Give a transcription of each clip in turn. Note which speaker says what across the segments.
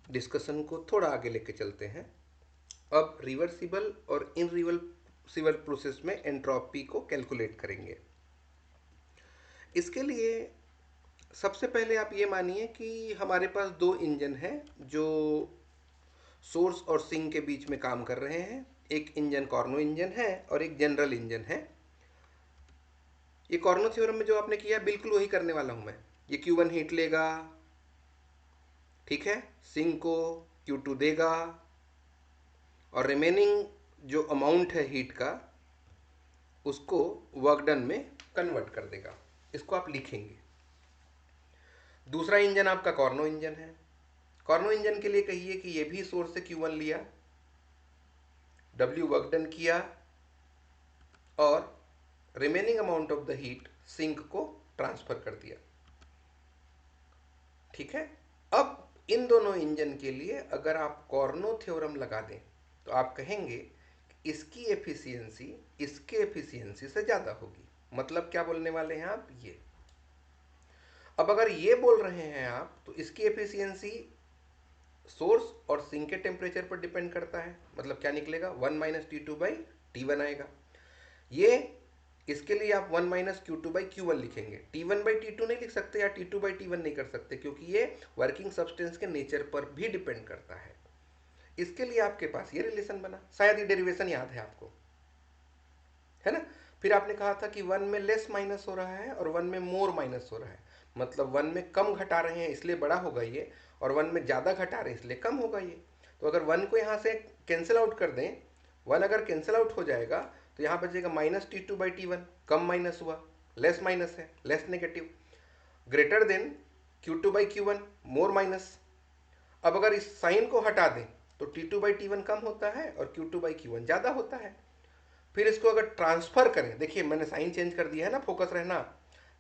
Speaker 1: Discussion को थोड़ा आगे लेके चलते हैं। अब रिवर्सिबल और इनरिवर्सिबल प्रोसेस में एंट्रोपी को कैलकुलेट करेंगे। इसके लिए सबसे पहले आप ये मानिए कि हमारे पास दो इंजन हैं जो सोर्स और सिंक के बीच में काम कर रहे हैं। एक इंजन कॉर्नो इंजन है और एक जनरल इंजन है। ये कॉर्नो थ्योरम में जो आपने किया बिल्कुल वही करने वाला हूं मैं। ये Q1 हीट लेगा, ठीक है, सिंक को Q2 देगा और रिमेनिंग जो अमाउंट है हीट का उसको वर्क डन में कन्वर्ट कर देगा। इसको आप लिखेंगे। दूसरा इंजन आपका कॉर्नो इंजन है। कॉर्नो इंजन के लिए कहिए कि ये भी सोर्स से Q1 लिया, W वर्क डन किया और remaining amount of the heat sink को ट्रांसफर कर दिया। ठीक है। अब इन दोनों इंजन के लिए अगर आप कॉर्नो थ्योरम लगा दें तो आप कहेंगे कि इसकी एफिशिएंसी इसके एफिशिएंसी से ज़्यादा होगी। मतलब क्या बोलने वाले हैं आप? ये अब अगर ये बोल रहे हैं आप तो इसकी एफिशिएंसी सोर्स और सिंक के टेम्परेचर पर डिपेंड करता है। मतलब क्या निकलेगा? 1-T2/T1 आएगा। ये इसके लिए आप 1-Q2/Q1 लिखेंगे। T1/T2 नहीं लिख सकते या T2/T1 नहीं कर सकते क्योंकि ये वर्किंग सब्सटेंस के नेचर पर भी डिपेंड करता है। इसके लिए आपके पास ये रिलेशन बना। शायद ये डेरिवेशन याद है आपको, है ना? फिर आपने कहा था कि 1 में लेस माइनस हो रहा है और 1 में मोर माइनस हो रहा है। मतलब 1 में कम घटा रहे हैं इसलिए बड़ा होगा ये, और 1 में ज़्यादा घटा रहे हैं इसलिए कम होगा ये। तो अगर 1 को यहाँ से कैंसिल आउट कर दें, 1 अगर कैंसिल आउट हो जाएगा तो यहाँ बचेगा -T2/T1, कम माइनस हुआ, लेस माइनस है, less negative, greater than Q2/Q1, मोर माइनस। अब अगर इस साइन को हटा दें तो T2/T1 कम होता है और Q2/Q1 ज़्यादा होता है। फिर इसको अगर ट्रांसफर करें, देखिए मैंने साइन चेंज कर दिया है ना, फोकस रहना।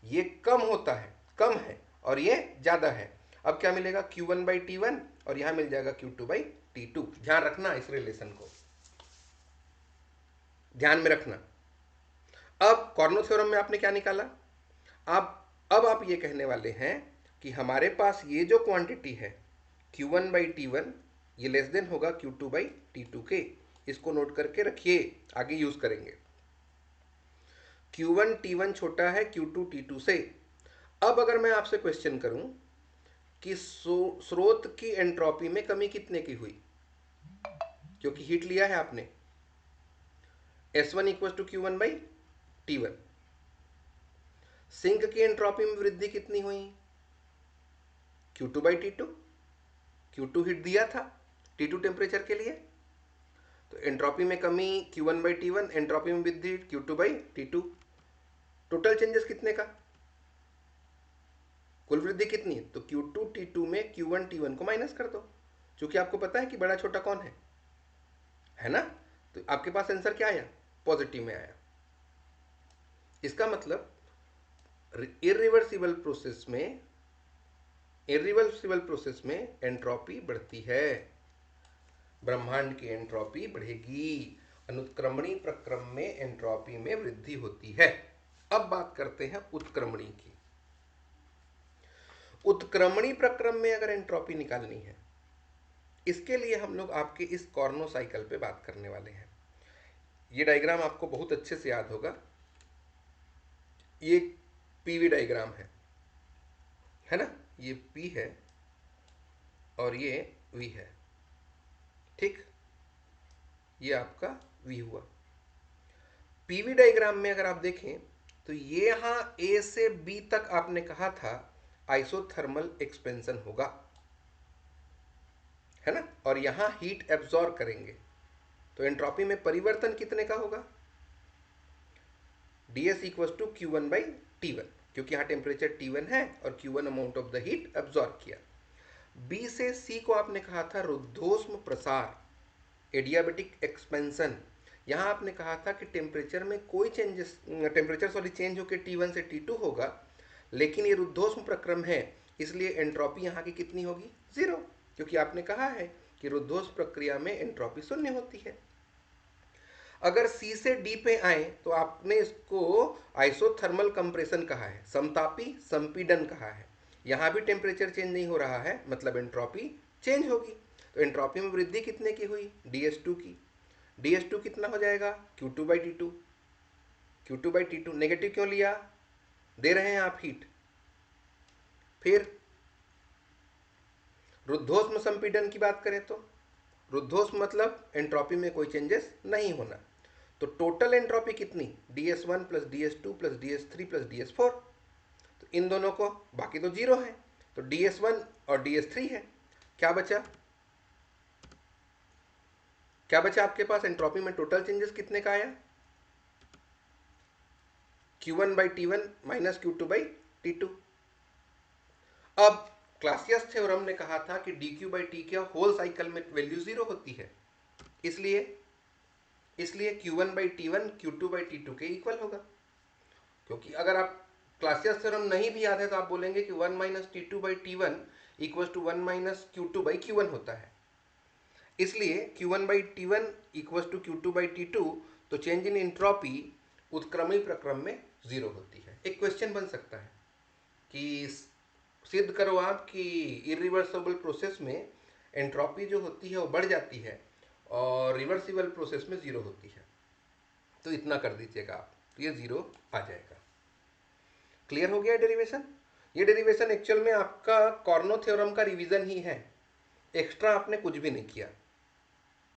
Speaker 1: ये कम होता है, कम है, और ये ज़्यादा है। अब क्या मिलेगा? Q1/T1 और यहाँ मिल जाएगा Q2/T2। ध्यान रखना इस रिलेशन को, ध्यान में रखना। अब कॉर्नो थ्योरम में आपने क्या निकाला? आप अब आप ये कहने वाले हैं कि हमारे पास ये जो क्वांटिटी है Q1/T1 ये लेस देन होगा Q2/T2 के। इसको नोट करके रखिए, आगे यूज करेंगे। Q1 T1 छोटा है Q2 T2 से। अब अगर मैं आपसे क्वेश्चन करूं कि स्रोत की एंट्रोपी में कमी कितने की हुई, क्योंकि हीट लिया है आपने, S1 = Q1/T1। सिंक की एंट्रोपी में वृद्धि कितनी हुई? Q2/T2। Q2 हीट दिया था T2 टेम्परेचर के लिए, तो एंट्रोपी में कमी Q1/T1, एंट्रोपी में वृद्धि Q2/T2। टोटल चेंजेस कितने का? कुल वृद्धि कितनी है? तो Q2T2 में Q1T1 को माइनस कर दो, क्योंकि आपको पता है कि बड़ा छोटा कौन है ना? तो आपके पास आंसर क्या आया? पॉजिटिव में आया। इसका मतलब इरिवर्सिबल प्रोसेस में एंट्रोपी बढ़ती है। ब्रह्मांड की एंट्रोपी बढ़ेगी। अनुत्क्रमणी प्रक्रम में एंट्रोपी में वृद्धि होती है। अब बात करते हैं उत्क्रमणी की। उत्क्रमणी प्रक्रम में अगर एंट्रोपी निकालनी है, इसके लिए हम लोग आपके इस कॉर्नो साइकिल पे बात करने वाले हैं। ये डायग्राम आपको बहुत अच्छे से याद होगा। ये पीवी डायग्राम है ना? ये पी है और ये वी है, ठीक? ये आपका वी हुआ। पीवी डायग्राम में अगर आप देखें तो ये यहाँ ए से बी तक आपने कहा था आइसोथर्मल एक्सपेंशन होगा, है ना? और यहाँ हीट एब्जॉर्ब करेंगे तो एंट्रोपी में परिवर्तन कितने का होगा? ds = Q1/T1, क्योंकि यहाँ टेम्परेचर T1 है और Q1 amount of the heat absorb किया। B से C को आपने कहा था रुद्धोष्म प्रसार, एडियाबेटिक एक्सपेंशन। यहाँ आपने कहा था कि टेम्परेचर में कोई टेम्परेचर चेंज होकर T1 से T2 होगा, लेकिन ये रुद्धोष्म प्रक्रम है, इसलिए एंट्रोपी यहाँ की कितनी होगी? 0, क्योंकि आपने कहा है कि रुद्धोष्म प्रक्रिया में एंट्रोपी 0 होती है। अगर C से D पे आए तो आपने इसको आइसोथर्मल कंप्रेशन कहा है, समतापी संपीडन कहा है। यहाँ भी टेम्परेचर चेंज नहीं हो रहा है, मतलब एंट्रोपी चेंज होगी। तो एंट्रॉपी में वृद्धि कितने की हुई, DS2 की। DS2 कितना हो जाएगा, Q2/T2। Q2/T2 नेगेटिव क्यों लिया, दे रहे हैं आप हीट। फिर रुद्धोष्म संपीड़न की बात करें तो रुद्धोष्म मतलब एंट्रॉपी में कोई चेंजेस नहीं होना। तो टोटल एंट्रॉपी कितनी, DS1 plus DS2 plus DS3 plus DS4। तो इन दोनों को, बाकी तो जीरो है, तो DS1 और DS3 है। क्या बचा, क्या बचा आपके पास, एंट्रॉपी में टोटल चेंजेस कितने का आया, Q1/T1 माइनस Q2/T2। अब क्लासियस थ्योरम ने कहा था कि dQ/T क्या होल साइकिल में वैल्यू जीरो होती है, इसलिए Q1/T1 Q2/T2 के इक्वल होगा। क्योंकि अगर आप क्लासियस थ्योरम नहीं भी याद है तो आप बोलेंगे कि 1 minus T2/T1 equal to 1 minus Q2/Q1 होता है। इसलिए Q1/T1 इक्वल टू Q2/T2, तो चेंज इन एंट्रोपी उत्क्रमणी प्रक्रम में जीरो होती है। एक क्वेश्चन बन सकता है कि सिद्ध करो आप कि इरिवर्सिबल प्रोसेस में एंट्रोपी जो होती है वो बढ़ जाती है और रिवर्सिबल प्रोसेस में जीरो होती है। तो इतना कर दीजिएगा आप, तो ये जीरो आ जाएगा। क्लियर हो गया डेरिवेशन। ये डेरिवेशन एक्चुअल में आपका कॉर्नो थ्योरम का रिवीजन ही है, एक्स्ट्रा आपने कुछ भी नहीं किया।